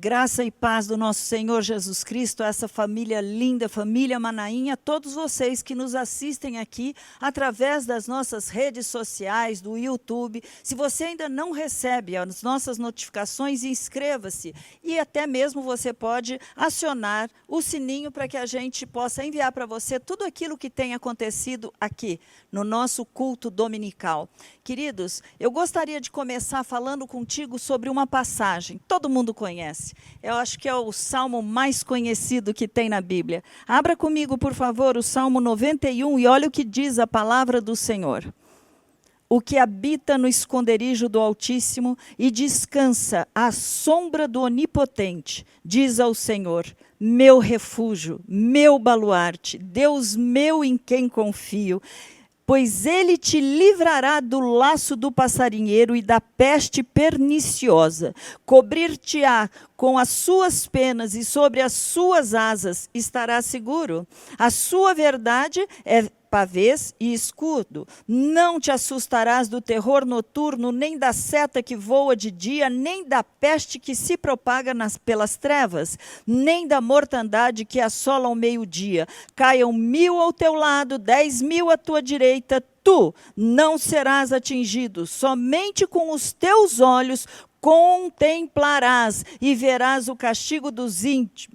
Graça e paz do nosso Senhor Jesus Cristo, essa família linda, família Manainha, todos vocês que nos assistem aqui através das nossas redes sociais, do YouTube. Se você ainda não recebe as nossas notificações, inscreva-se. E até mesmo você pode acionar o sininho para que a gente possa enviar para você tudo aquilo que tem acontecido aqui no nosso culto dominical. Queridos, eu gostaria de começar falando contigo sobre uma passagem. Todo mundo conhece. Eu acho que é o salmo mais conhecido que tem na Bíblia. Abra comigo, por favor, o Salmo 91 e olha o que diz a palavra do Senhor. O que habita no esconderijo do Altíssimo e descansa à sombra do Onipotente, diz ao Senhor, meu refúgio, meu baluarte, Deus meu em quem confio. Pois ele te livrará do laço do passarinheiro e da peste perniciosa. Cobrir-te-á com as suas penas e sobre as suas asas estará seguro. A sua verdade é pavês e escudo. Não te assustarás do terror noturno, nem da seta que voa de dia, nem da peste que se propaga pelas trevas, nem da mortandade que assola ao meio-dia. Caiam 1000 ao teu lado, 10.000 à tua direita, tu não serás atingido. Somente com os teus olhos contemplarás e verás o castigo dos ímpios.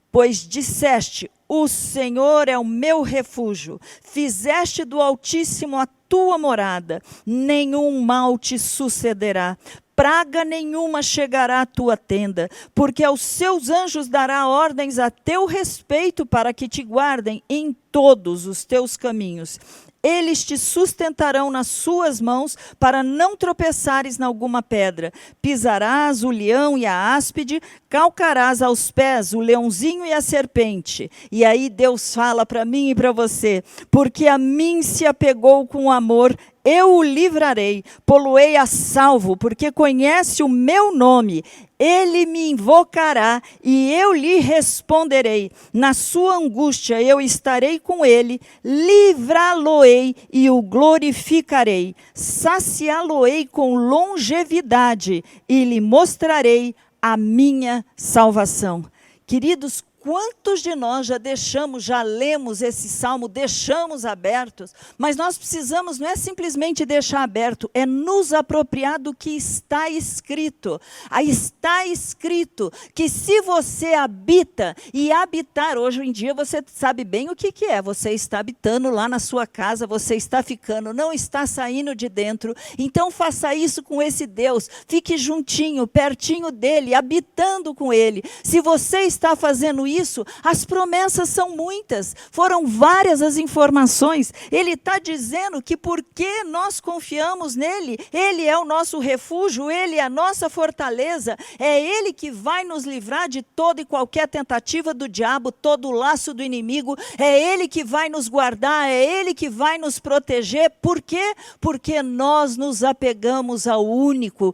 Pois disseste, o Senhor é o meu refúgio, fizeste do Altíssimo a tua morada, nenhum mal te sucederá, praga nenhuma chegará à tua tenda, porque aos seus anjos dará ordens a teu respeito para que te guardem em todos os teus caminhos. Eles te sustentarão nas suas mãos para não tropeçares em alguma pedra. Pisarás o leão e a áspide, calcarás aos pés o leãozinho e a serpente. E aí Deus fala para mim e para você, porque a mim se apegou com amor, eu o livrarei, pô-lo-ei a salvo, porque conhece o meu nome. Ele me invocará e eu lhe responderei. Na sua angústia eu estarei com ele, livrá-lo-ei e o glorificarei. Saciá-lo-ei com longevidade e lhe mostrarei a minha salvação. Queridos, quantos de nós já lemos esse salmo, deixamos abertos, mas nós precisamos, não é simplesmente deixar aberto, é nos apropriar do que está escrito. Aí está escrito que se você habita, e habitar, hoje em dia você sabe bem o que é, você está habitando lá na sua casa, você está ficando, não está saindo de dentro, então faça isso com esse Deus, fique juntinho, pertinho dele, habitando com ele. Se você está fazendo isso, as promessas são muitas, foram várias as informações. Ele está dizendo que porque nós confiamos nele, ele é o nosso refúgio, ele é a nossa fortaleza, é ele que vai nos livrar de toda e qualquer tentativa do diabo, todo o laço do inimigo, é ele que vai nos guardar, é ele que vai nos proteger. Por quê? Porque nós nos apegamos ao único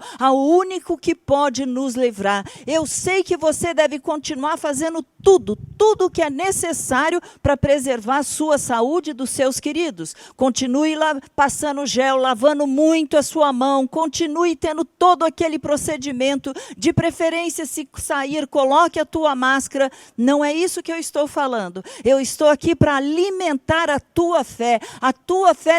que pode nos livrar. Eu sei que você deve continuar fazendo tudo que é necessário para preservar a sua saúde e dos seus queridos. Continue lá passando gel, lavando muito a sua mão, continue tendo todo aquele procedimento, de preferência se sair, coloque a tua máscara. Não é isso que eu estou falando. Eu estou aqui para alimentar a tua fé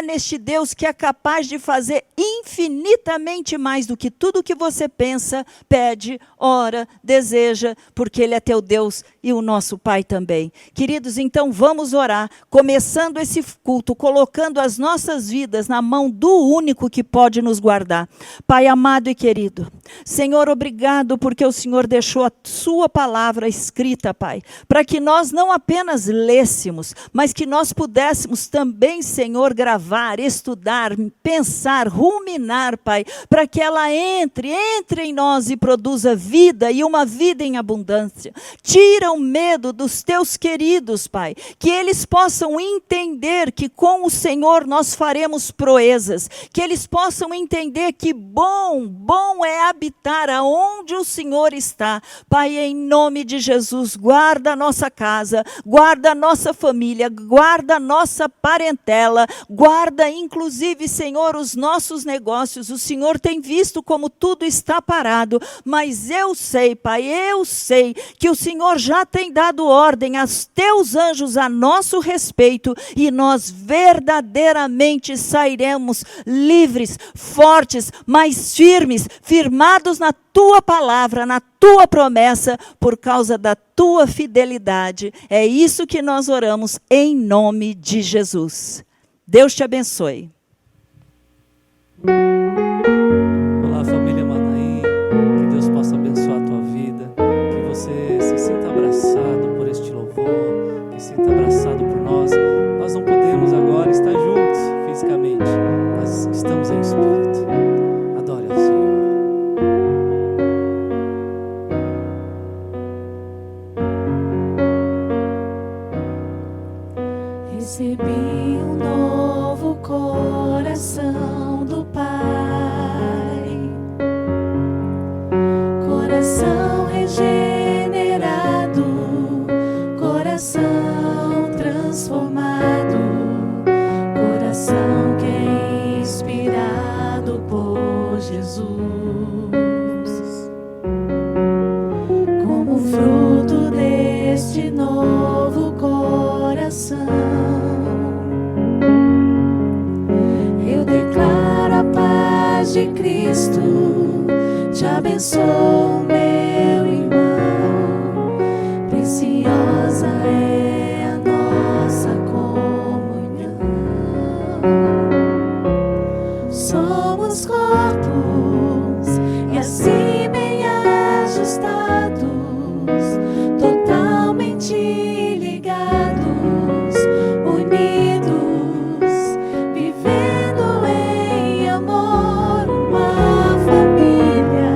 neste Deus que é capaz de fazer infinitamente mais do que tudo que você pensa, pede, ora, deseja, porque ele é teu Deus e o nosso Pai também. Queridos, então vamos orar, começando esse culto, colocando as nossas vidas na mão do único que pode nos guardar. Pai amado e querido, Senhor, obrigado porque o Senhor deixou a sua palavra escrita, Pai, para que nós não apenas lêssemos, mas que nós pudéssemos também, Senhor, gravar, estudar, pensar, ruminar, Pai, para que ela entre em nós e produza vida e uma vida em abundância. Tira o medo dos teus queridos, Pai. Que eles possam entender que com o Senhor nós faremos proezas. Que eles possam entender que bom é habitar aonde o Senhor está. Pai, em nome de Jesus, guarda a nossa casa, guarda a nossa família, guarda a nossa parentela, guarda inclusive, Senhor, os nossos negócios. O Senhor tem visto como tudo está parado, mas eu sei, Pai, eu sei que o Senhor já tem dado ordem aos teus anjos a nosso respeito e nós verdadeiramente sairemos livres, fortes, mais firmes, firmados na tua palavra, na tua promessa, por causa da tua fidelidade. É isso que nós oramos em nome de Jesus. Deus te abençoe. Olá, família Manaim, que Deus possa abençoar a tua vida, que você se sinta abraçado por este louvor, que se sinta abraçado por nós. Nós não podemos agora estar juntos fisicamente, mas estamos em espírito. Adore ao Senhor. Recebi um novo coração do Pai, coração regenerado, coração transformado, coração que é inspirado por Jesus, como fruto deste novo coração. Eu declaro a paz de Cristo, te abençoo, meu irmão. Preciosa é a nossa comunhão. Somos corpos e assim bem ajustados, totalmente ligados, unidos, vivendo em amor, uma família,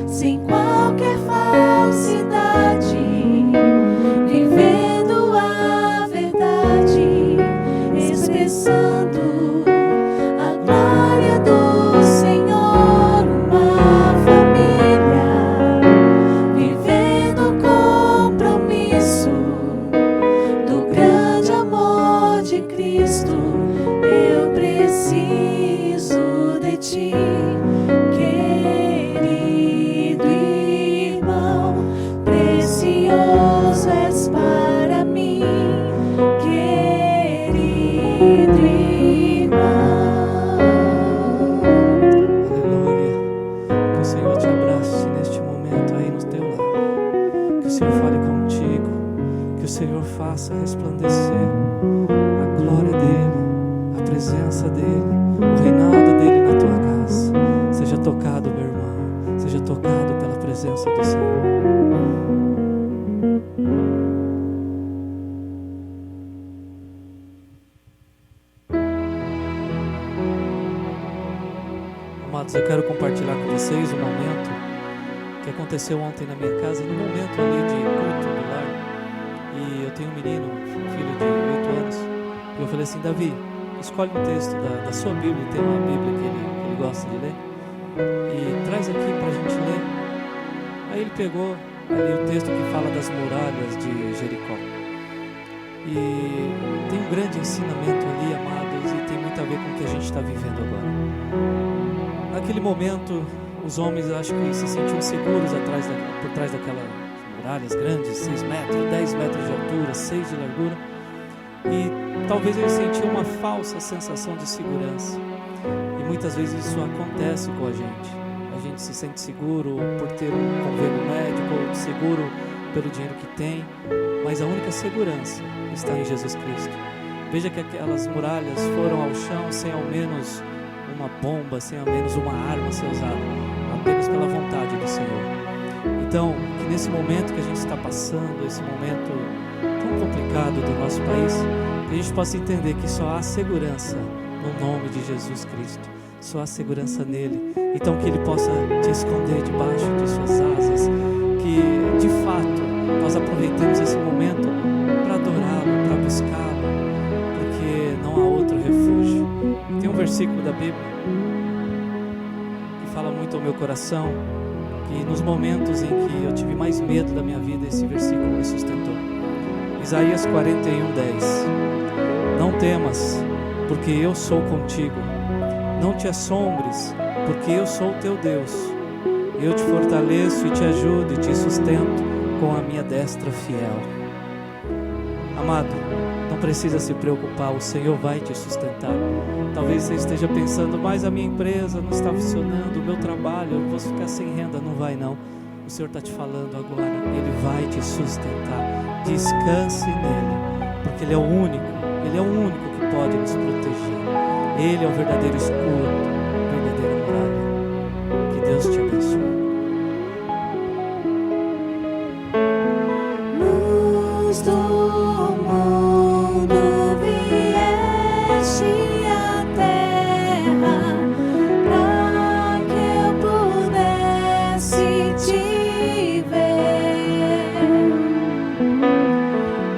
sem qualquer falsidade, vivendo a verdade, expressando a glória do Senhor, uma família, vivendo o compromisso do grande amor de Cristo. Eu preciso de ti, querido irmão, precioso és para mim, querido irmão. Aleluia. Que o Senhor te abrace neste momento aí no teu lar. Que o Senhor fale contigo. Que o Senhor faça resplandecer a glória dEle, a presença dEle, o reinado dEle na tua casa. Seja tocado, meu irmão. Seja tocado pela presença do Senhor. Amados, eu quero compartilhar com vocês um momento que aconteceu ontem na minha casa, no momento ali de culto no lar. E eu tenho um menino, um filho de 8 anos, e eu falei assim: Davi, escolhe um texto da sua Bíblia, tem uma Bíblia que ele gosta de ler, e traz aqui pra gente ler. Aí ele pegou ali o texto que fala das muralhas de Jericó. E tem um grande ensinamento ali, amados, e tem muito a ver com o que a gente está vivendo agora. Naquele momento, os homens acho que se sentiam seguros por trás daquelas muralhas grandes, 6 metros, 10 metros de altura, 6 de largura. E talvez eles sentiam uma falsa sensação de segurança. E muitas vezes isso acontece com a gente. A gente se sente seguro por ter um convênio médico, ou seguro pelo dinheiro que tem. Mas a única segurança está em Jesus Cristo. Veja que aquelas muralhas foram ao chão sem ao menos uma bomba, sem ao menos uma arma ser usada, apenas pela vontade do Senhor. Então, que nesse momento que a gente está passando, esse momento tão complicado do nosso país, que a gente possa entender que só há segurança no nome de Jesus Cristo, só há segurança nele. Então que ele possa te esconder debaixo de suas asas, que de fato nós aproveitemos esse momento para adorá-lo, para buscá-lo, porque não há outro refúgio. Tem um versículo da Bíblia que fala muito ao meu coração, que nos momentos em que eu tive mais medo da minha vida, esse versículo me sustentou. Isaías 41:10. Não temas, porque eu sou contigo. Não te assombres, porque eu sou o teu Deus. Eu te fortaleço e te ajudo e te sustento com a minha destra fiel. Amado, não precisa se preocupar, o Senhor vai te sustentar. Talvez você esteja pensando, mas a minha empresa não está funcionando, o meu trabalho, eu vou ficar sem renda. Não vai não. O Senhor está te falando agora, Ele vai te sustentar. Descanse nele, porque Ele é o único que pode nos proteger. Ele é o verdadeiro escudo, a verdadeira muralha. Que Deus te abençoe. Luz do mundo vieste à terra para que eu pudesse te ver.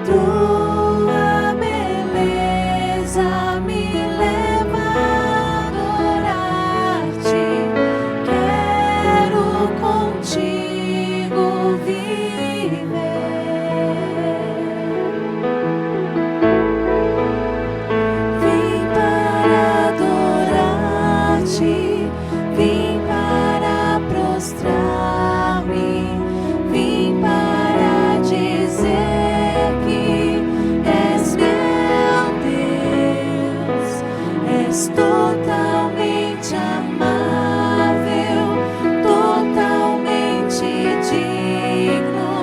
Tua beleza me leva a adorar-te. Quero contigo viver. Vim para adorar-te, vim para prostrar-me, vim para dizer que és meu Deus, és totalmente amável, totalmente digno,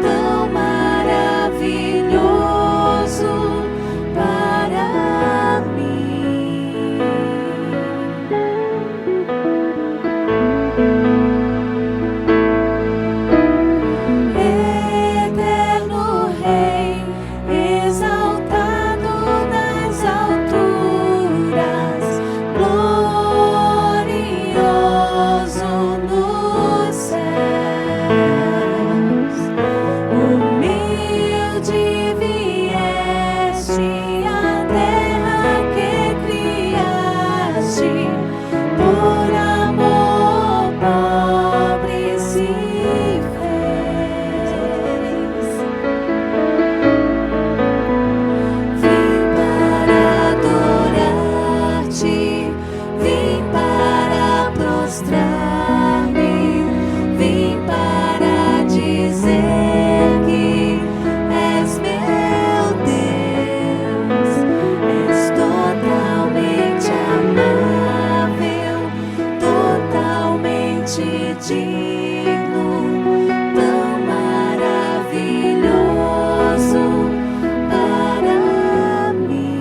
tão maravilhoso para mim. Eterno Rei, exaltado nas alturas, glorioso nos céus. Humilde vieste à terra que criaste, por amor pobre se fez. Vim para adorar-te, vim para prostrar-me, vim para dizer que és meu Deus, és totalmente amável, totalmente digno, tão maravilhoso para mim.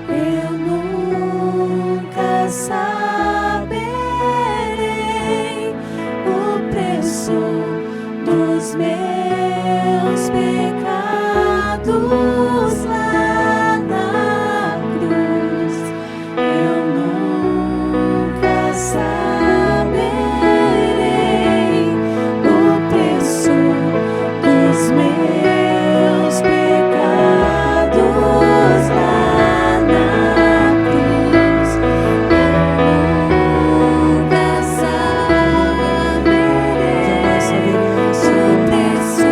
Eu nunca saberei o preço dos meus pecados lá na cruz. Eu nunca saberei o preço dos meus pecados lá na cruz. Eu nunca saberei o preço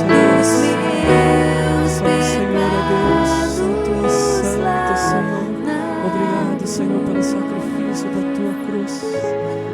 dos meus pecados lá Obrigado, Senhor, pelo sacrifício da tua cruz.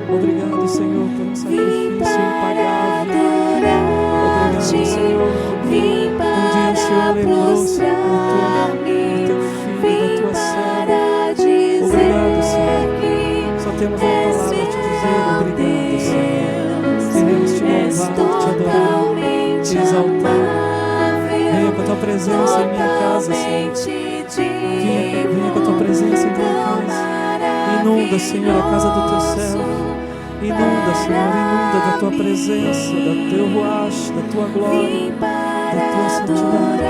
Obrigado, Senhor, pelo sacrifício impagável. Obrigado, Senhor, vim um dia o para Senhor lembrou-se do prostrar-me, teu filho, vim da tua serva. para dizer Obrigado, Senhor. que Só temos uma és palavra a te dizer. meu Obrigado, Senhor. Deus, Queremos te és louvar, te adorar, totalmente te exaltar. amável, Venha com a tua presença em minha casa, Senhor. Venha com a tua presença em minha casa. Inunda, Senhor, a casa do teu servo. Inunda, Senhor, inunda da tua presença, do teu ruach, da tua glória, da tua santidade.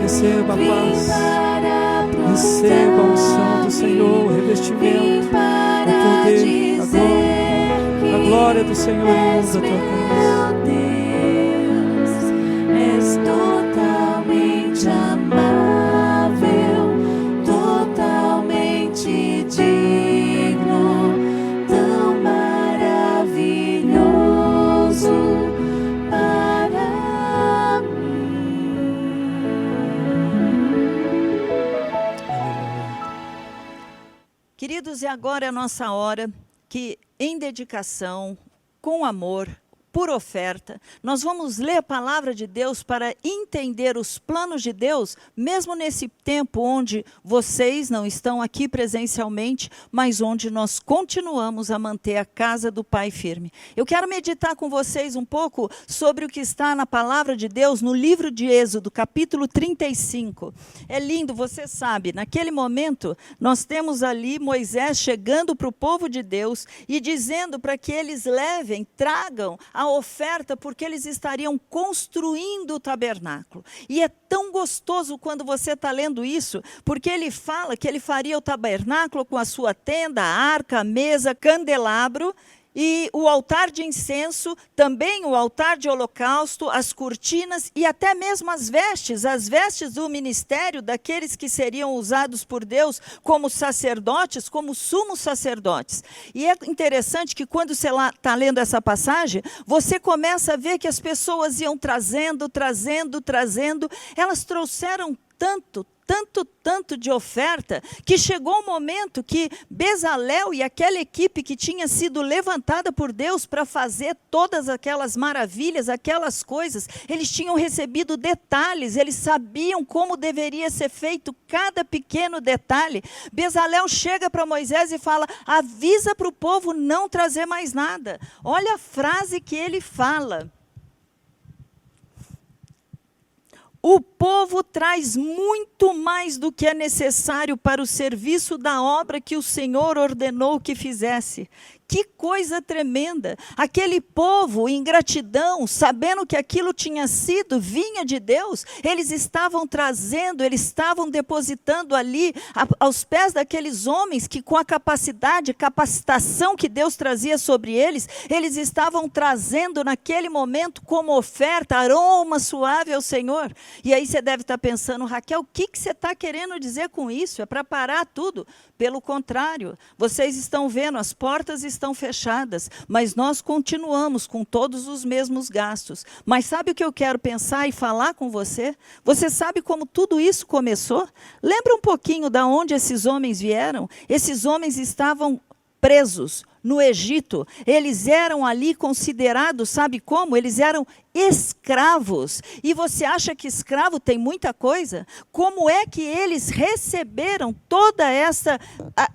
Receba a paz, Receba a unção do Senhor, o revestimento, o poder, a glória do Senhor inunda a tua casa. És totalmente amável, totalmente digno, tão maravilhoso para mim. Queridos, e agora é a nossa hora que, em dedicação, com amor, por oferta, nós vamos ler a palavra de Deus para entender os planos de Deus, mesmo nesse tempo onde vocês não estão aqui presencialmente, mas onde nós continuamos a manter a casa do Pai firme. Eu quero meditar com vocês um pouco sobre o que está na palavra de Deus no livro de Êxodo, capítulo 35. É lindo, você sabe, naquele momento nós temos ali Moisés chegando para o povo de Deus e dizendo para que eles levem, tragam a oferta, porque eles estariam construindo o tabernáculo. E é tão gostoso quando você está lendo isso, porque ele fala que ele faria o tabernáculo com a sua tenda, a arca, a mesa, candelabro, e o altar de incenso, também o altar de holocausto, as cortinas e até mesmo as vestes do ministério daqueles que seriam usados por Deus como sacerdotes, como sumos sacerdotes. E é interessante que quando você está lendo essa passagem, você começa a ver que as pessoas iam trazendo, elas trouxeram tanto de oferta, que chegou um momento que Bezalel e aquela equipe que tinha sido levantada por Deus para fazer todas aquelas maravilhas, aquelas coisas, eles tinham recebido detalhes, eles sabiam como deveria ser feito cada pequeno detalhe. Bezalel chega para Moisés e fala: avisa para o povo não trazer mais nada. Olha a frase que ele fala: o povo traz muito mais do que é necessário para o serviço da obra que o Senhor ordenou que fizesse. Que coisa tremenda! Aquele povo, em gratidão, sabendo que aquilo vinha de Deus, eles estavam trazendo, eles estavam depositando ali, aos pés daqueles homens que, com a capacitação que Deus trazia sobre eles, eles estavam trazendo naquele momento como oferta, aroma suave ao Senhor. E aí você deve estar pensando: Raquel, o que você está querendo dizer com isso? É para parar tudo? Pelo contrário, vocês estão vendo, as portas estão fechadas, mas nós continuamos com todos os mesmos gastos. Mas sabe o que eu quero pensar e falar com você? Você sabe como tudo isso começou? Lembra um pouquinho de onde esses homens vieram? Esses homens estavam presos no Egito. Eles eram ali considerados, sabe como? Eles eram escravos. E você acha que escravo tem muita coisa? Como é que eles receberam toda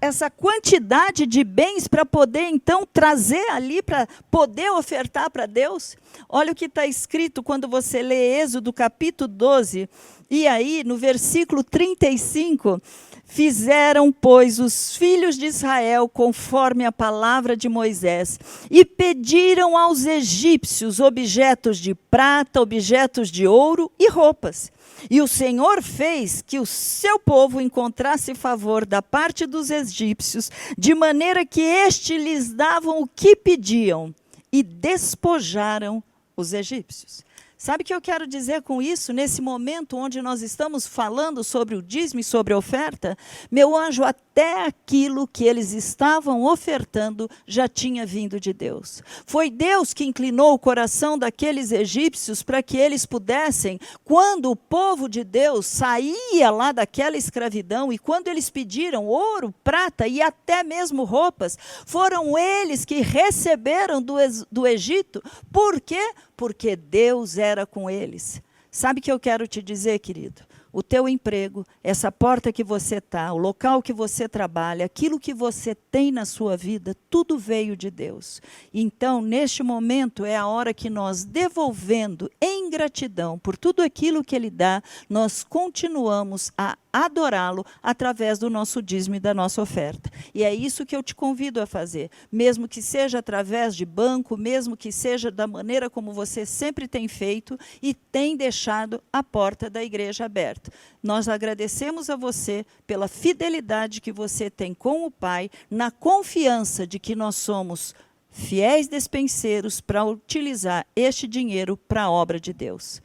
essa quantidade de bens para poder então trazer ali, para poder ofertar para Deus? Olha o que está escrito quando você lê Êxodo capítulo 12, e aí no versículo 35, fizeram, pois, os filhos de Israel conforme a palavra de Moisés, e pediram aos egípcios objetos de prata, objetos de ouro e roupas. E o Senhor fez que o seu povo encontrasse favor da parte dos egípcios, de maneira que estes lhes davam o que pediam, e despojaram os egípcios. Sabe o que eu quero dizer com isso? Nesse momento onde nós estamos falando sobre o dízimo e sobre a oferta, meu anjo, até aquilo que eles estavam ofertando já tinha vindo de Deus. Foi Deus que inclinou o coração daqueles egípcios para que eles pudessem, quando o povo de Deus saía lá daquela escravidão, e quando eles pediram ouro, prata e até mesmo roupas, foram eles que receberam do Egito. Por quê? Porque Deus era com eles. Sabe o que eu quero te dizer, querido? O teu emprego, essa porta que você está, o local que você trabalha, aquilo que você tem na sua vida, tudo veio de Deus. Então, neste momento, é a hora que nós, devolvendo em gratidão por tudo aquilo que Ele dá, nós continuamos a adorá-lo através do nosso dízimo e da nossa oferta. E é isso que eu te convido a fazer, mesmo que seja através de banco, mesmo que seja da maneira como você sempre tem feito e tem deixado a porta da igreja aberta. momento. Nós agradecemos a você pela fidelidade que você tem com o Pai, na confiança de que nós somos fiéis despenseiros para utilizar este dinheiro para a obra de Deus.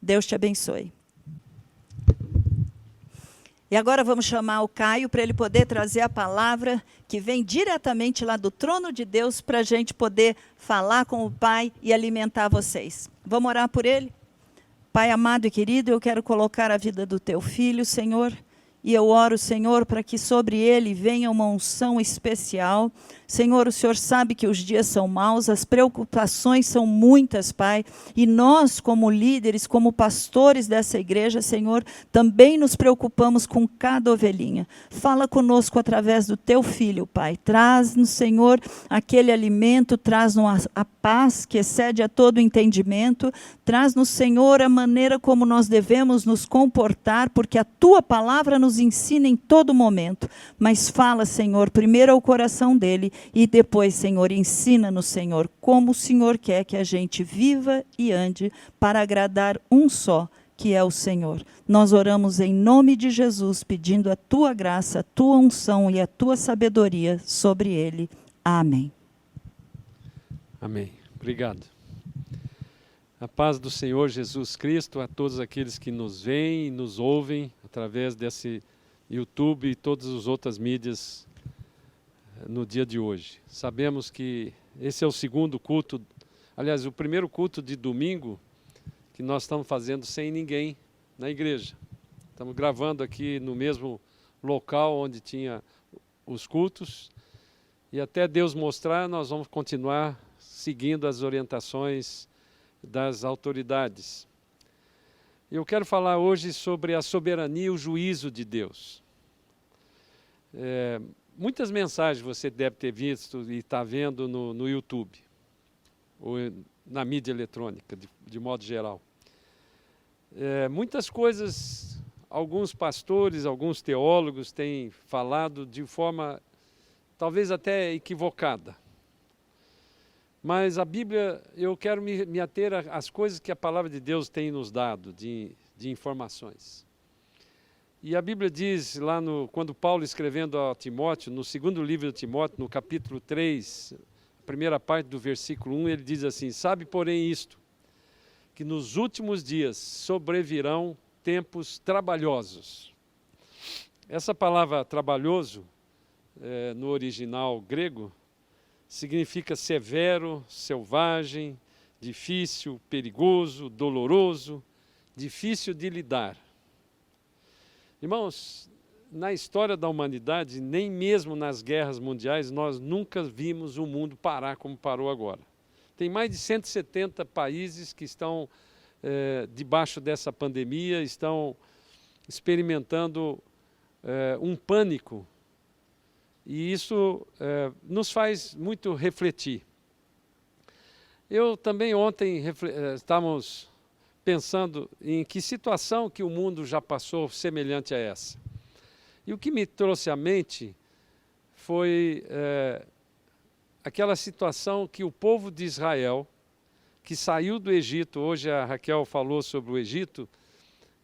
Deus te abençoe. E agora vamos chamar o Caio para ele poder trazer a palavra que vem diretamente lá do trono de Deus para a gente poder falar com o Pai e alimentar vocês. Vamos orar por ele? Pai amado e querido, eu quero colocar a vida do teu filho, Senhor, e eu oro, Senhor, para que sobre ele venha uma unção especial. Senhor, o Senhor sabe que os dias são maus, as preocupações são muitas, Pai. E nós, como líderes, como pastores dessa igreja, Senhor, também nos preocupamos com cada ovelhinha. Fala conosco através do teu filho, Pai. Traz-nos, Senhor, aquele alimento, traz-nos a paz que excede a todo entendimento. Traz-nos, Senhor, a maneira como nós devemos nos comportar, porque a tua palavra nos ensina em todo momento. Mas fala, Senhor, primeiro ao coração dele, e depois, Senhor, ensina-nos, Senhor, como o Senhor quer que a gente viva e ande para agradar um só, que é o Senhor. Nós oramos em nome de Jesus, pedindo a tua graça, a tua unção e a tua sabedoria sobre ele. Amém. Amém. Obrigado. A paz do Senhor Jesus Cristo a todos aqueles que nos veem e nos ouvem através desse YouTube e todas as outras mídias no dia de hoje. Sabemos que esse é o segundo culto, aliás, o primeiro culto de domingo que nós estamos fazendo sem ninguém na igreja. Estamos gravando aqui no mesmo local onde tinha os cultos e até Deus mostrar, nós vamos continuar seguindo as orientações das autoridades. Eu quero falar hoje sobre a soberania e o juízo de Deus. Muitas mensagens você deve ter visto e está vendo no YouTube, ou na mídia eletrônica, de modo geral. Muitas coisas, alguns pastores, alguns teólogos têm falado de forma talvez até equivocada. Mas a Bíblia, eu quero me ater às coisas que a palavra de Deus tem nos dado, de informações. E a Bíblia diz lá, quando Paulo escrevendo a Timóteo, no segundo livro de Timóteo, no capítulo 3, a primeira parte do versículo 1, ele diz assim: sabe, porém, isto, que nos últimos dias sobrevirão tempos trabalhosos. Essa palavra trabalhoso, no original grego, significa severo, selvagem, difícil, perigoso, doloroso, difícil de lidar. Irmãos, na história da humanidade, nem mesmo nas guerras mundiais, nós nunca vimos o mundo parar como parou agora. Tem mais de 170 países que estão debaixo dessa pandemia, estão experimentando um pânico. E isso nos faz muito refletir. Eu também ontem estávamos pensando em que situação que o mundo já passou semelhante a essa. E o que me trouxe à mente foi aquela situação que o povo de Israel, que saiu do Egito, hoje a Raquel falou sobre o Egito,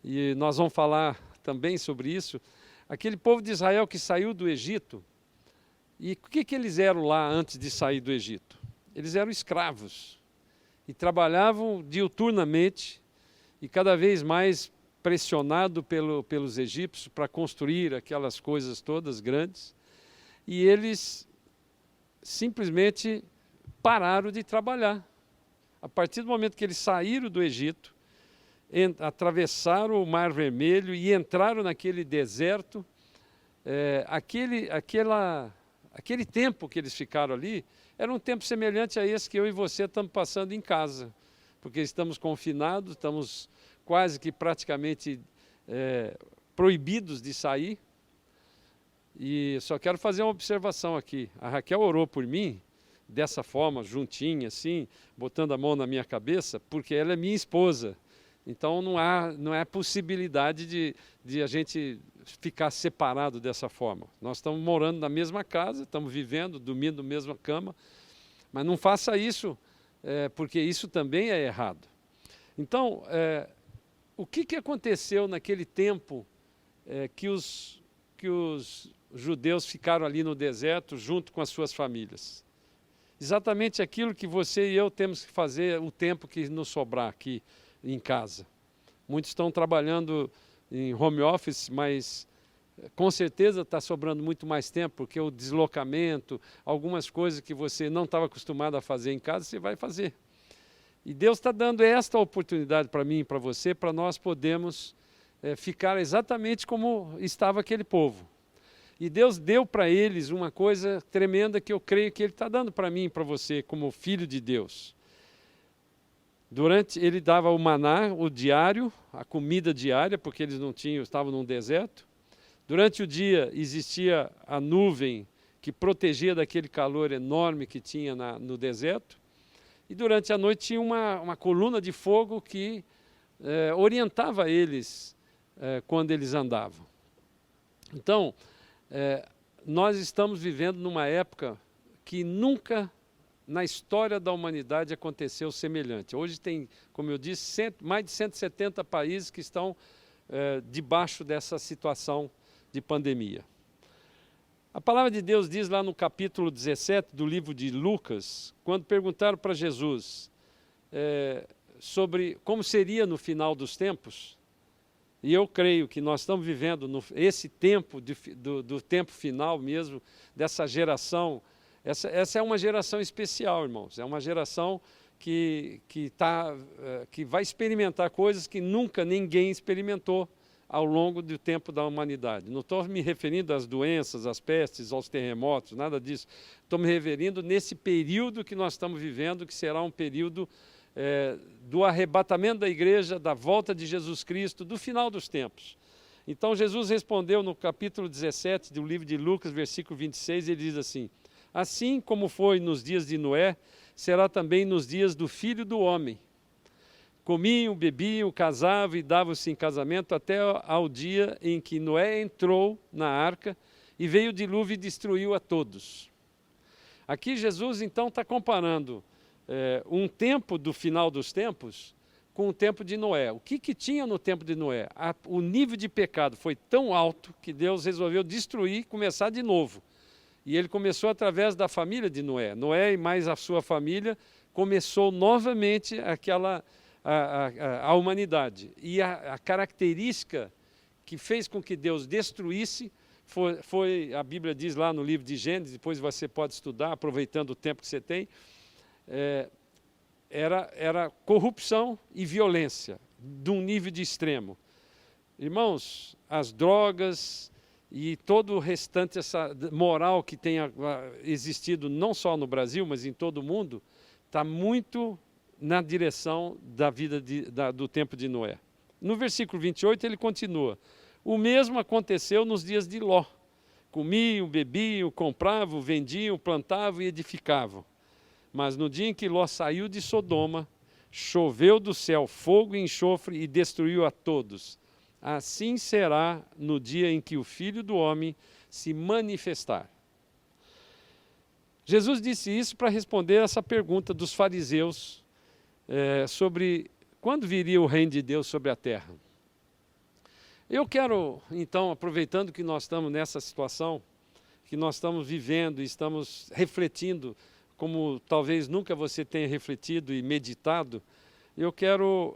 e nós vamos falar também sobre isso, aquele povo de Israel que saiu do Egito, e o que eles eram lá antes de sair do Egito? Eles eram escravos e trabalhavam diuturnamente e cada vez mais pressionado pelos egípcios para construir aquelas coisas todas grandes. E eles simplesmente pararam de trabalhar. A partir do momento que eles saíram do Egito, atravessaram o Mar Vermelho e entraram naquele deserto, aquele tempo que eles ficaram ali, era um tempo semelhante a esse que eu e você estamos passando em casa, porque estamos confinados, estamos quase que praticamente proibidos de sair. E só quero fazer uma observação aqui. A Raquel orou por mim, dessa forma, juntinha, assim, botando a mão na minha cabeça, porque ela é minha esposa. Então não há possibilidade de a gente ficar separado dessa forma. Nós estamos morando na mesma casa, estamos vivendo, dormindo na mesma cama, mas não faça isso, porque isso também é errado. Então, o que aconteceu naquele tempo que os judeus ficaram ali no deserto junto com as suas famílias? Exatamente aquilo que você e eu temos que fazer o tempo que nos sobrar aqui em casa. Muitos estão trabalhando em home office, mas com certeza está sobrando muito mais tempo, porque o deslocamento, algumas coisas que você não estava acostumado a fazer em casa, você vai fazer. E Deus está dando esta oportunidade para mim e para você, para nós podermos ficar exatamente como estava aquele povo. E Deus deu para eles uma coisa tremenda que eu creio que Ele está dando para mim e para você, como filho de Deus. Ele dava o maná, o diário, a comida diária, porque eles não tinham, estavam num deserto. Durante o dia existia a nuvem que protegia daquele calor enorme que tinha no deserto. E durante a noite tinha uma coluna de fogo que orientava eles quando eles andavam. Então, nós estamos vivendo numa época que nunca na história da humanidade aconteceu semelhante. Hoje tem, como eu disse, mais de 170 países que estão debaixo dessa situação de pandemia. A palavra de Deus diz lá no capítulo 17 do livro de Lucas, quando perguntaram para Jesus sobre como seria no final dos tempos, e eu creio que nós estamos vivendo esse tempo do tempo final mesmo, dessa geração. Essa é uma geração especial, irmãos. É uma geração que vai experimentar coisas que nunca ninguém experimentou ao longo do tempo da humanidade. Não estou me referindo às doenças, às pestes, aos terremotos, nada disso. Estou me referindo nesse período que nós estamos vivendo, que será um período do arrebatamento da igreja, da volta de Jesus Cristo, do final dos tempos. Então Jesus respondeu no capítulo 17 do livro de Lucas, versículo 26, ele diz assim: assim como foi nos dias de Noé, será também nos dias do Filho do Homem. Comiam, bebiam, casavam e davam-se em casamento até ao dia em que Noé entrou na arca e veio o dilúvio e destruiu a todos. Aqui Jesus então está comparando um tempo do final dos tempos com o tempo de Noé. O que tinha no tempo de Noé? O nível de pecado foi tão alto que Deus resolveu destruir e começar de novo. E ele começou através da família de Noé. Noé e mais a sua família começou novamente a humanidade. E a característica que fez com que Deus destruísse foi, a Bíblia diz lá no livro de Gênesis, depois você pode estudar, aproveitando o tempo que você tem, era corrupção e violência, de um nível de extremo. Irmãos, as drogas e todo o restante, essa moral que tem existido não só no Brasil, mas em todo o mundo, está muito na direção da vida do tempo de Noé. No versículo 28 ele continua: o mesmo aconteceu nos dias de Ló. Comiam, bebiam, compravam, vendiam, plantavam e edificavam. Mas no dia em que Ló saiu de Sodoma, choveu do céu fogo e enxofre e destruiu a todos. Assim será no dia em que o Filho do Homem se manifestar. Jesus disse isso para responder essa pergunta dos fariseus sobre quando viria o reino de Deus sobre a terra. Eu quero, então, aproveitando que nós estamos nessa situação, que nós estamos vivendo e estamos refletindo, como talvez nunca você tenha refletido e meditado, eu quero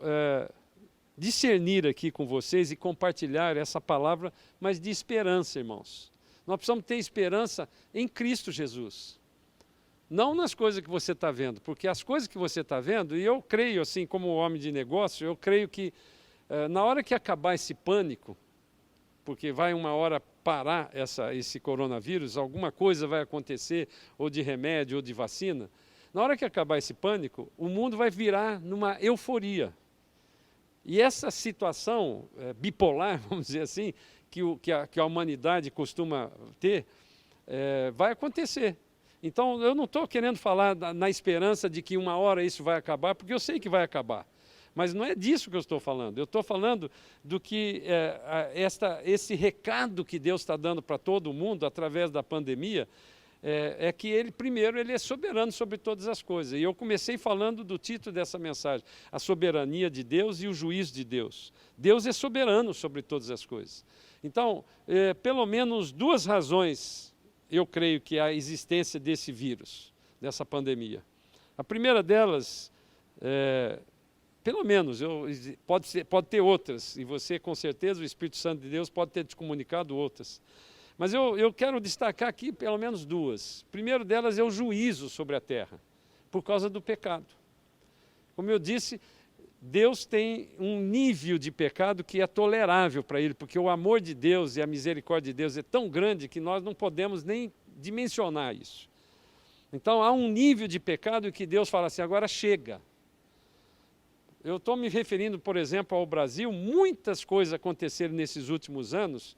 discernir aqui com vocês e compartilhar essa palavra, mas de esperança, irmãos. Nós precisamos ter esperança em Cristo Jesus. Não nas coisas que você está vendo, porque as coisas que você está vendo, e eu creio, assim como homem de negócio, eu creio que na hora que acabar esse pânico, porque vai uma hora parar esse coronavírus, alguma coisa vai acontecer, ou de remédio, ou de vacina, na hora que acabar esse pânico, o mundo vai virar numa euforia. E essa situação bipolar, vamos dizer assim, que a humanidade costuma ter, vai acontecer. Então, eu não estou querendo falar na esperança de que uma hora isso vai acabar, porque eu sei que vai acabar. Mas não é disso que eu estou falando. Eu estou falando do que esse recado que Deus está dando para todo mundo através da pandemia, é que ele, primeiro, ele é soberano sobre todas as coisas. E eu comecei falando do título dessa mensagem, a soberania de Deus e o juízo de Deus. Deus é soberano sobre todas as coisas. Então, pelo menos duas razões, eu creio que há a existência desse vírus, dessa pandemia. A primeira delas, pelo menos, pode ter outras, e você, com certeza, o Espírito Santo de Deus pode ter te comunicado outras. Mas eu quero destacar aqui pelo menos duas. O primeiro delas é o juízo sobre a terra, por causa do pecado. Como eu disse, Deus tem um nível de pecado que é tolerável para Ele, porque o amor de Deus e a misericórdia de Deus é tão grande que nós não podemos nem dimensionar isso. Então há um nível de pecado que Deus fala assim, agora chega. Eu estou me referindo, por exemplo, ao Brasil, muitas coisas aconteceram nesses últimos anos,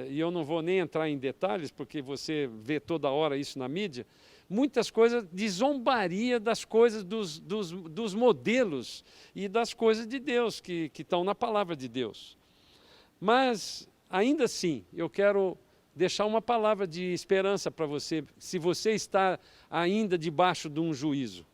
e eu não vou nem entrar em detalhes, porque você vê toda hora isso na mídia, muitas coisas de zombaria das coisas, dos modelos e das coisas de Deus, que estão na palavra de Deus. Mas, ainda assim, eu quero deixar uma palavra de esperança para você, se você está ainda debaixo de um juízo.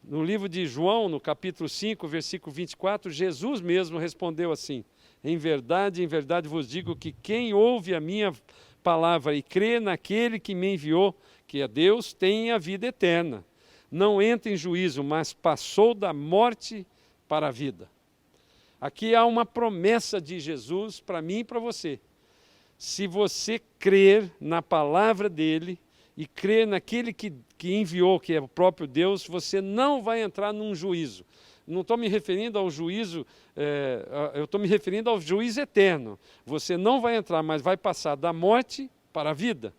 No livro de João, no capítulo 5, versículo 24, Jesus mesmo respondeu assim, em verdade vos digo que quem ouve a minha palavra e crê naquele que me enviou, que é Deus, tem a vida eterna. Não entra em juízo, mas passou da morte para a vida. Aqui há uma promessa de Jesus para mim e para você. Se você crer na palavra dele e crer naquele que enviou, que é o próprio Deus, você não vai entrar num juízo. Não estou me referindo ao juízo, eu estou me referindo ao juízo eterno. Você não vai entrar, mas vai passar da morte para a vida.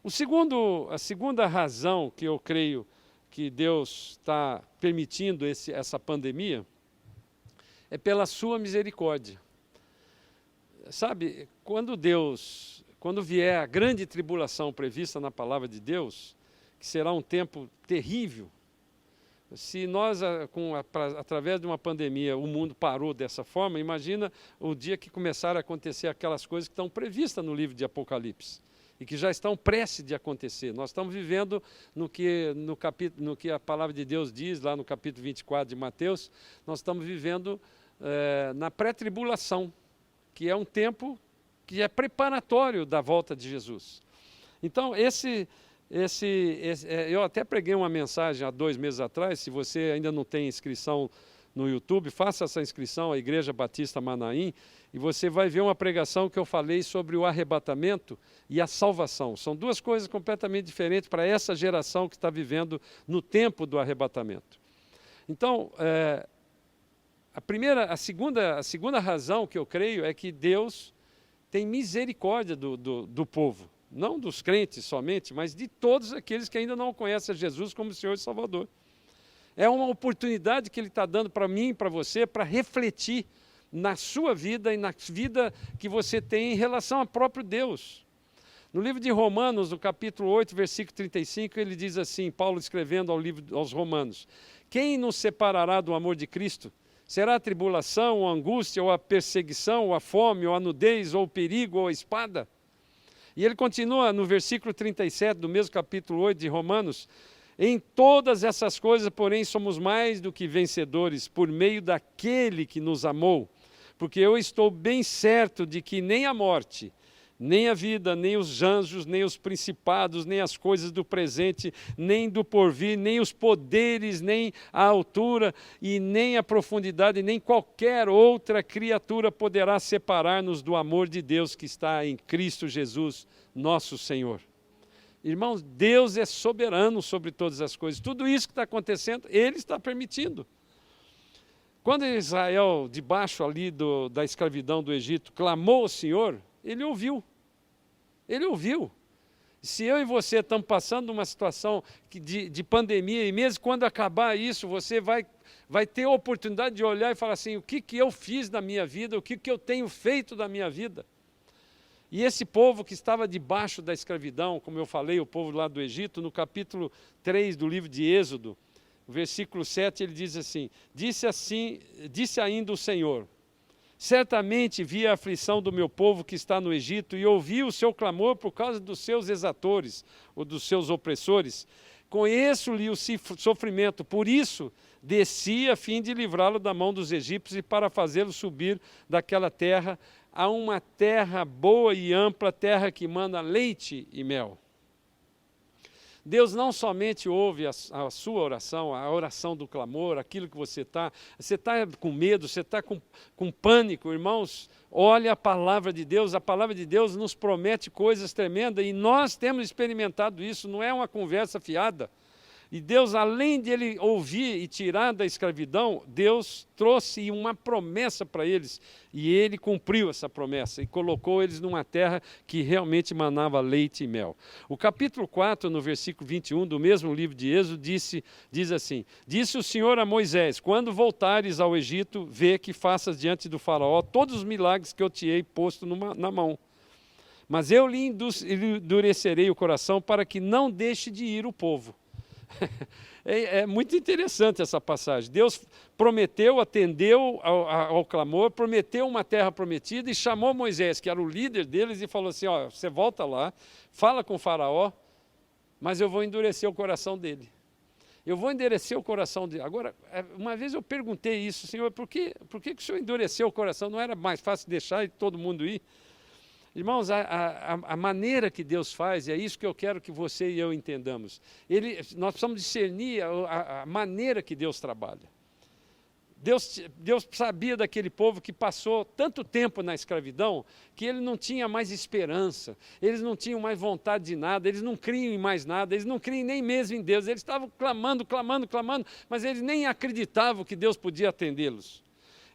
A segunda razão que eu creio que Deus está permitindo essa pandemia é pela sua misericórdia. Sabe, quando vier a grande tribulação prevista na palavra de Deus, que será um tempo terrível, se nós, através de uma pandemia, o mundo parou dessa forma, imagina o dia que começaram a acontecer aquelas coisas que estão previstas no livro de Apocalipse e que já estão prestes de acontecer. Nós estamos vivendo no que a palavra de Deus diz, lá no capítulo 24 de Mateus, nós estamos vivendo na pré-tribulação, que é um tempo que é preparatório da volta de Jesus. Então, eu até preguei uma mensagem há 2 meses atrás, se você ainda não tem inscrição no YouTube, faça essa inscrição à Igreja Batista Manaim, e você vai ver uma pregação que eu falei sobre o arrebatamento e a salvação. São duas coisas completamente diferentes para essa geração que está vivendo no tempo do arrebatamento. Então, a segunda razão que eu creio é que Deus tem misericórdia do povo. Não dos crentes somente, mas de todos aqueles que ainda não conhecem a Jesus como Senhor e Salvador. É uma oportunidade que Ele está dando para mim e para você, para refletir na sua vida e na vida que você tem em relação ao próprio Deus. No livro de Romanos, no capítulo 8, versículo 35, ele diz assim, Paulo escrevendo aos Romanos, quem nos separará do amor de Cristo? Será a tribulação, ou a angústia, ou a perseguição, ou a fome, ou a nudez, ou o perigo, ou a espada? E ele continua no versículo 37 do mesmo capítulo 8 de Romanos, em todas essas coisas, porém, somos mais do que vencedores por meio daquele que nos amou, porque eu estou bem certo de que nem a morte, nem a vida, nem os anjos, nem os principados, nem as coisas do presente, nem do porvir, nem os poderes, nem a altura e nem a profundidade, nem qualquer outra criatura poderá separar-nos do amor de Deus que está em Cristo Jesus, nosso Senhor. Irmãos, Deus é soberano sobre todas as coisas. Tudo isso que está acontecendo, Ele está permitindo. Quando Israel, debaixo ali da escravidão do Egito, clamou ao Senhor, Ele ouviu. Ele ouviu. Se eu e você estamos passando uma situação de pandemia, e mesmo quando acabar isso, você vai ter a oportunidade de olhar e falar assim, o que eu fiz na minha vida, o que eu tenho feito da minha vida. E esse povo que estava debaixo da escravidão, como eu falei, o povo lá do Egito, no capítulo 3 do livro de Êxodo, versículo 7, ele diz assim, disse ainda o Senhor, Certamente vi a aflição do meu povo que está no Egito e ouvi o seu clamor por causa dos seus exatores, ou dos seus opressores. Conheço-lhe o sofrimento, por isso desci a fim de livrá-lo da mão dos egípcios e para fazê-lo subir daquela terra a uma terra boa e ampla, terra que manda leite e mel. Deus não somente ouve a sua oração, a oração do clamor, aquilo que você está com medo, você está com pânico, irmãos, olha a palavra de Deus nos promete coisas tremendas e nós temos experimentado isso, não é uma conversa fiada. E Deus, além de ele ouvir e tirar da escravidão, Deus trouxe uma promessa para eles. E ele cumpriu essa promessa e colocou eles numa terra que realmente manava leite e mel. O capítulo 4, no versículo 21 do mesmo livro de Êxodo, diz assim: Disse o Senhor a Moisés, quando voltares ao Egito, vê que faças diante do faraó todos os milagres que eu te hei posto na mão. Mas eu lhe endurecerei o coração para que não deixe de ir o povo. É muito interessante essa passagem. Deus prometeu, atendeu ao clamor, prometeu uma terra prometida e chamou Moisés, que era o líder deles, e falou assim: ó, você volta lá, fala com o faraó, mas eu vou endurecer o coração dele. Eu vou endurecer o coração dele. Agora, uma vez eu perguntei isso, Senhor, por que o Senhor endureceu o coração? Não era mais fácil deixar e todo mundo ir? Irmãos, a maneira que Deus faz, é isso que eu quero que você e eu entendamos. Nós precisamos discernir a maneira que Deus trabalha. Deus sabia daquele povo que passou tanto tempo na escravidão, que ele não tinha mais esperança, eles não tinham mais vontade de nada, eles não criam em mais nada, eles não criam nem mesmo em Deus, eles estavam clamando, mas eles nem acreditavam que Deus podia atendê-los.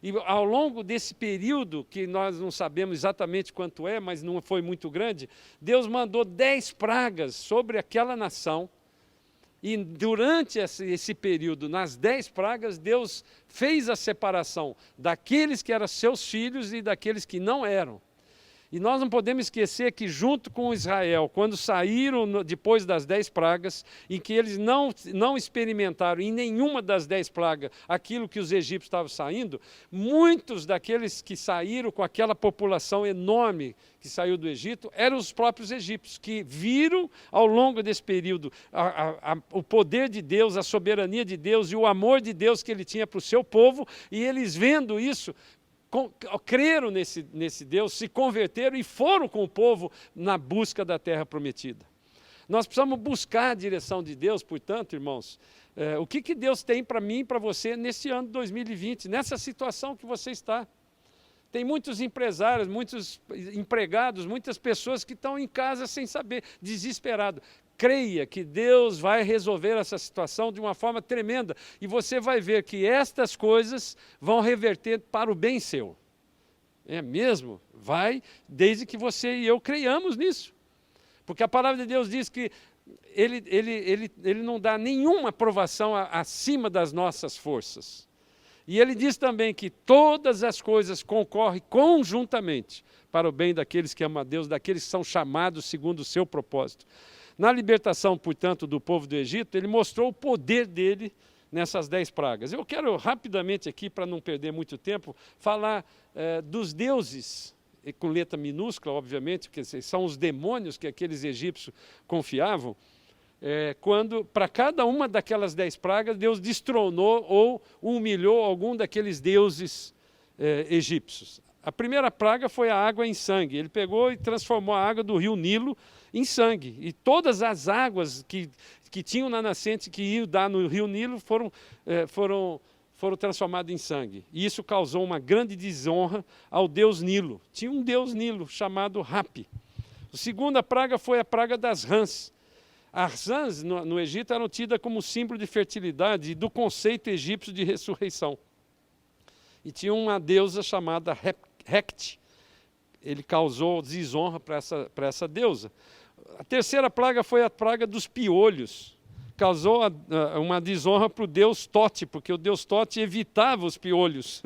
E ao longo desse período, que nós não sabemos exatamente quanto é, mas não foi muito grande, Deus mandou 10 pragas sobre aquela nação. E durante esse período, nas 10 pragas, Deus fez a separação daqueles que eram seus filhos e daqueles que não eram. E nós não podemos esquecer que junto com Israel, quando saíram depois das 10 pragas, em que eles não experimentaram em nenhuma das 10 pragas aquilo que os egípcios estavam saindo, muitos daqueles que saíram com aquela população enorme que saiu do Egito, eram os próprios egípcios, que viram ao longo desse período o poder de Deus, a soberania de Deus e o amor de Deus que ele tinha para o seu povo, e eles vendo isso, creram nesse Deus, se converteram e foram com o povo na busca da terra prometida. Nós precisamos buscar a direção de Deus, portanto, irmãos, o que Deus tem para mim e para você nesse ano de 2020, nessa situação que você está. Tem muitos empresários, muitos empregados, muitas pessoas que estão em casa sem saber, desesperados. Creia que Deus vai resolver essa situação de uma forma tremenda e você vai ver que estas coisas vão reverter para o bem seu. É mesmo? Vai, desde que você e eu creiamos nisso. Porque a palavra de Deus diz que ele não dá nenhuma aprovação acima das nossas forças. E ele diz também que todas as coisas concorrem conjuntamente para o bem daqueles que amam a Deus, daqueles que são chamados segundo o seu propósito. Na libertação, portanto, do povo do Egito, ele mostrou o poder dele nessas 10 pragas. Eu quero rapidamente aqui, para não perder muito tempo, falar dos deuses, com letra minúscula, obviamente, porque são os demônios que aqueles egípcios confiavam, quando, para cada uma daquelas 10 pragas, Deus destronou ou humilhou algum daqueles deuses egípcios. A primeira praga foi a água em sangue. Ele pegou e transformou a água do rio Nilo em sangue. E todas as águas que tinham na nascente que iam dar no rio Nilo foram transformadas em sangue. E isso causou uma grande desonra ao deus Nilo. Tinha um deus Nilo chamado Hapi. A segunda praga foi a praga das rãs. As rãs no Egito eram tidas como símbolo de fertilidade e do conceito egípcio de ressurreição. E tinha uma deusa chamada Hecate. Ele causou desonra para essa deusa. A terceira praga foi a praga dos piolhos. Causou uma desonra para o deus Tote, porque o deus Tote evitava os piolhos.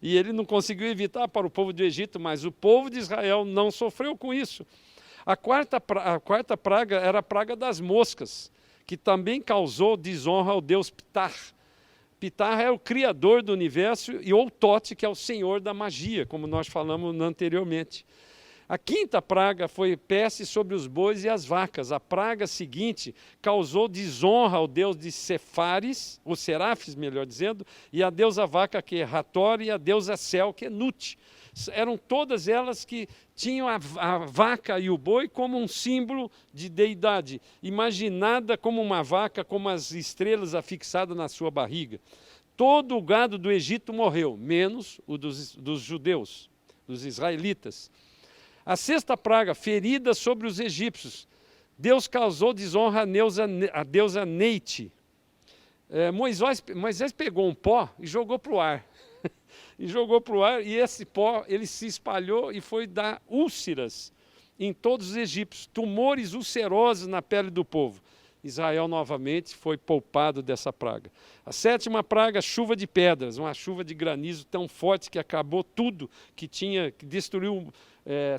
E ele não conseguiu evitar para o povo do Egito, mas o povo de Israel não sofreu com isso. A quarta praga era a praga das moscas, que também causou desonra ao deus Ptah. Ptah é o criador do universo, e ou Thoth, que é o senhor da magia, como nós falamos anteriormente. A quinta praga foi peste sobre os bois e as vacas. A praga seguinte causou desonra ao deus de Sefares, ou Serafes, melhor dizendo, e a deusa vaca, que é Hathor, e a deusa Sel, que é Nut. Eram todas elas que tinham a vaca e o boi como um símbolo de deidade, imaginada como uma vaca, como as estrelas afixadas na sua barriga. Todo o gado do Egito morreu, menos o dos judeus, dos israelitas. A sexta praga, ferida sobre os egípcios. Deus causou desonra à deusa Neite. Moisés pegou um pó e jogou para o ar. E esse pó ele se espalhou e foi dar úlceras em todos os egípcios, tumores ulcerosos na pele do povo. Israel novamente foi poupado dessa praga. A sétima praga, chuva de pedras, uma chuva de granizo tão forte que acabou tudo que destruiu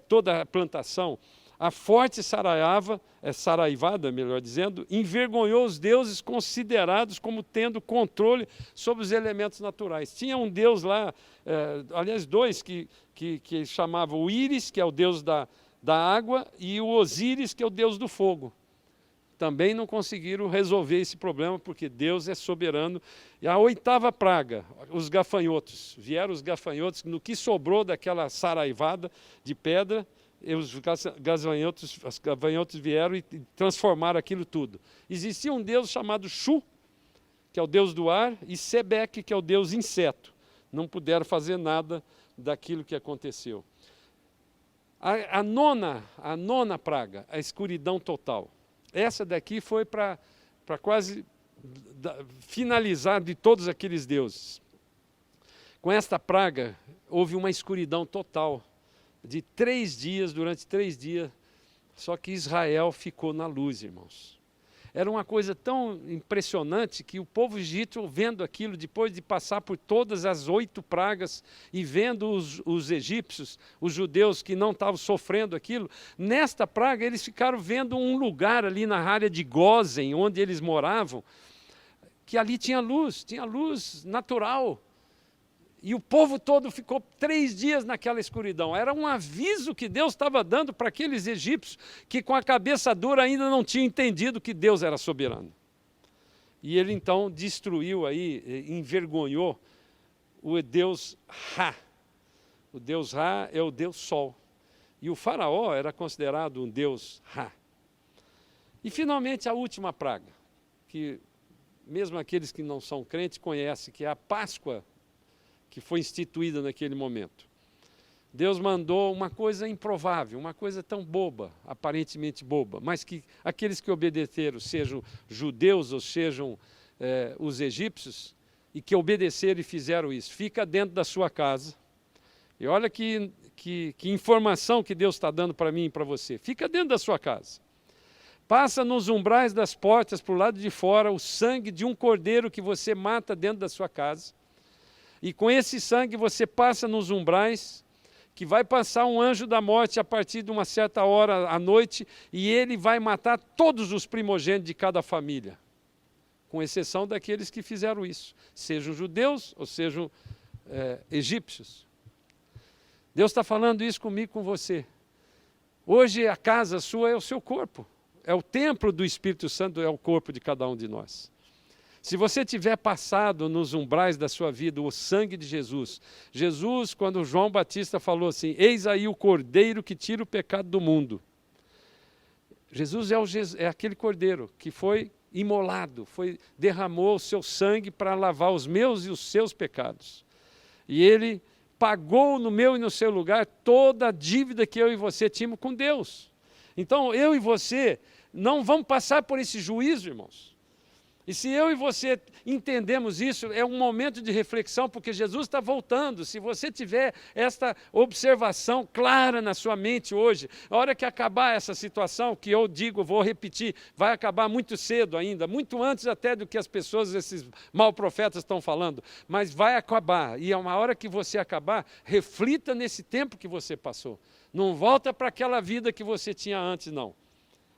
toda a plantação. A forte saraivada, melhor dizendo, envergonhou os deuses considerados como tendo controle sobre os elementos naturais. Tinha um deus lá, aliás, dois, que chamavam o Íris, que é o deus da água, e o Osíris, que é o deus do fogo. Também não conseguiram resolver esse problema, porque Deus é soberano. E a oitava praga, os gafanhotos. Vieram os gafanhotos, no que sobrou daquela saraivada de pedra, os gafanhotos vieram e transformaram aquilo tudo. Existia um deus chamado Shu, que é o deus do ar, e Sebeque, que é o deus inseto. Não puderam fazer nada daquilo que aconteceu. A nona praga, a escuridão total. Essa daqui foi para quase finalizar de todos aqueles deuses. Com esta praga, houve uma escuridão total de 3 dias, durante 3 dias, só que Israel ficou na luz, irmãos. Era uma coisa tão impressionante que o povo egípcio, vendo aquilo, depois de passar por todas as 8 pragas e vendo os egípcios, os judeus que não estavam sofrendo aquilo, nesta praga eles ficaram vendo um lugar ali na área de Gósen, onde eles moravam, que ali tinha luz natural. E o povo todo ficou 3 dias naquela escuridão. Era um aviso que Deus estava dando para aqueles egípcios que com a cabeça dura ainda não tinham entendido que Deus era soberano. E ele então destruiu aí, envergonhou o deus Ra. O deus Ra é o deus Sol. E o faraó era considerado um deus Ra. E finalmente a última praga, que mesmo aqueles que não são crentes conhecem, que é a Páscoa, que foi instituída naquele momento. Deus mandou uma coisa improvável, uma coisa tão boba, aparentemente boba, mas que aqueles que obedeceram, sejam judeus ou sejam os egípcios, e que obedeceram e fizeram isso, fica dentro da sua casa. E olha que informação que Deus está dando para mim e para você. Fica dentro da sua casa. Passa nos umbrais das portas, para o lado de fora, o sangue de um cordeiro que você mata dentro da sua casa. E com esse sangue você passa nos umbrais, que vai passar um anjo da morte a partir de uma certa hora à noite, e ele vai matar todos os primogênitos de cada família, com exceção daqueles que fizeram isso, sejam judeus ou sejam egípcios. Deus está falando isso comigo, com você. Hoje a casa sua é o seu corpo, é o templo do Espírito Santo, é o corpo de cada um de nós. Se você tiver passado nos umbrais da sua vida o sangue de Jesus, quando João Batista falou assim, eis aí o cordeiro que tira o pecado do mundo. Jesus é aquele cordeiro que foi imolado, derramou o seu sangue para lavar os meus e os seus pecados. E ele pagou no meu e no seu lugar toda a dívida que eu e você tínhamos com Deus. Então eu e você não vamos passar por esse juízo, irmãos. E se eu e você entendemos isso, é um momento de reflexão, porque Jesus está voltando. Se você tiver esta observação clara na sua mente hoje, a hora que acabar essa situação, que eu digo, vou repetir, vai acabar muito cedo ainda, muito antes até do que as pessoas, esses mal profetas estão falando, mas vai acabar. E é uma hora que você acabar, reflita nesse tempo que você passou. Não volta para aquela vida que você tinha antes, não.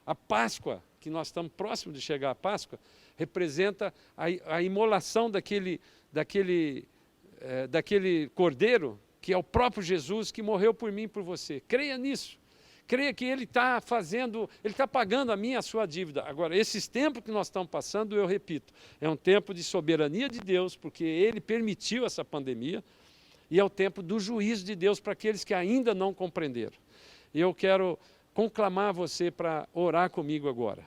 A Páscoa, que nós estamos próximos de chegar à Páscoa, representa a imolação daquele cordeiro, que é o próprio Jesus que morreu por mim e por você. Creia nisso. Creia que Ele está pagando a minha e a sua dívida. Agora, esses tempos que nós estamos passando, eu repito, é um tempo de soberania de Deus, porque Ele permitiu essa pandemia, e é o tempo do juízo de Deus para aqueles que ainda não compreenderam. E eu quero conclamar você para orar comigo agora.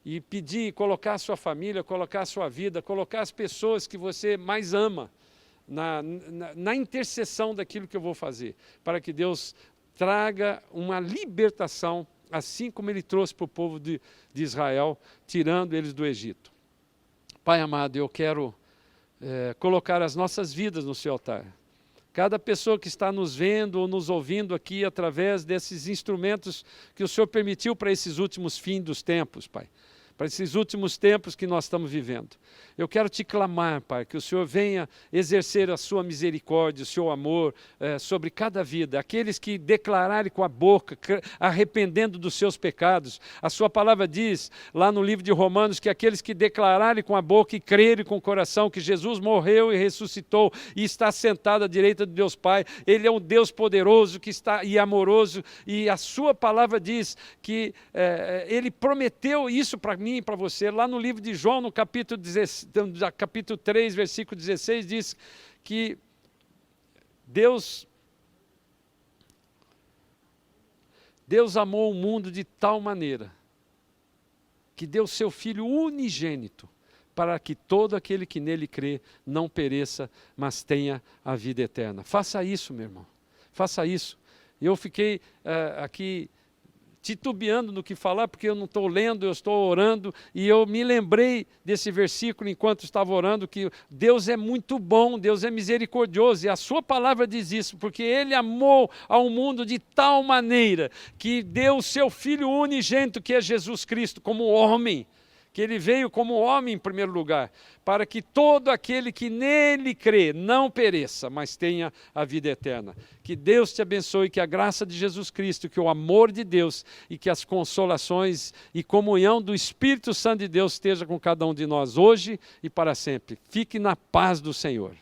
E pedir, colocar a sua família, colocar a sua vida, colocar as pessoas que você mais ama na intercessão daquilo que eu vou fazer, para que Deus traga uma libertação, assim como Ele trouxe para o povo de Israel, tirando eles do Egito. Pai amado, eu quero colocar as nossas vidas no seu altar. Cada pessoa que está nos vendo ou nos ouvindo aqui através desses instrumentos que o Senhor permitiu para esses últimos fins dos tempos, Pai. Para esses últimos tempos que nós estamos vivendo. Eu quero te clamar, Pai, que o Senhor venha exercer a sua misericórdia, o seu amor sobre cada vida. Aqueles que declararem com a boca, arrependendo dos seus pecados. A sua palavra diz, lá no livro de Romanos, que aqueles que declararem com a boca e crerem com o coração que Jesus morreu e ressuscitou e está sentado à direita de Deus Pai, Ele é um Deus poderoso e amoroso, e a sua palavra diz que Ele prometeu isso para mim e para você. Lá no livro de João, no capítulo 3, versículo 16, diz que Deus amou o mundo de tal maneira que deu seu Filho unigênito para que todo aquele que nele crê não pereça, mas tenha a vida eterna. Faça isso, meu irmão. Faça isso. Eu fiquei aqui titubeando no que falar, porque eu não estou lendo, eu estou orando, e eu me lembrei desse versículo enquanto estava orando, que Deus é muito bom, Deus é misericordioso, e a sua palavra diz isso, porque Ele amou ao mundo de tal maneira, que deu o seu Filho unigênito, que é Jesus Cristo, como homem, que Ele veio como homem em primeiro lugar, para que todo aquele que nele crê não pereça, mas tenha a vida eterna. Que Deus te abençoe, que a graça de Jesus Cristo, que o amor de Deus e que as consolações e comunhão do Espírito Santo de Deus esteja com cada um de nós hoje e para sempre. Fique na paz do Senhor.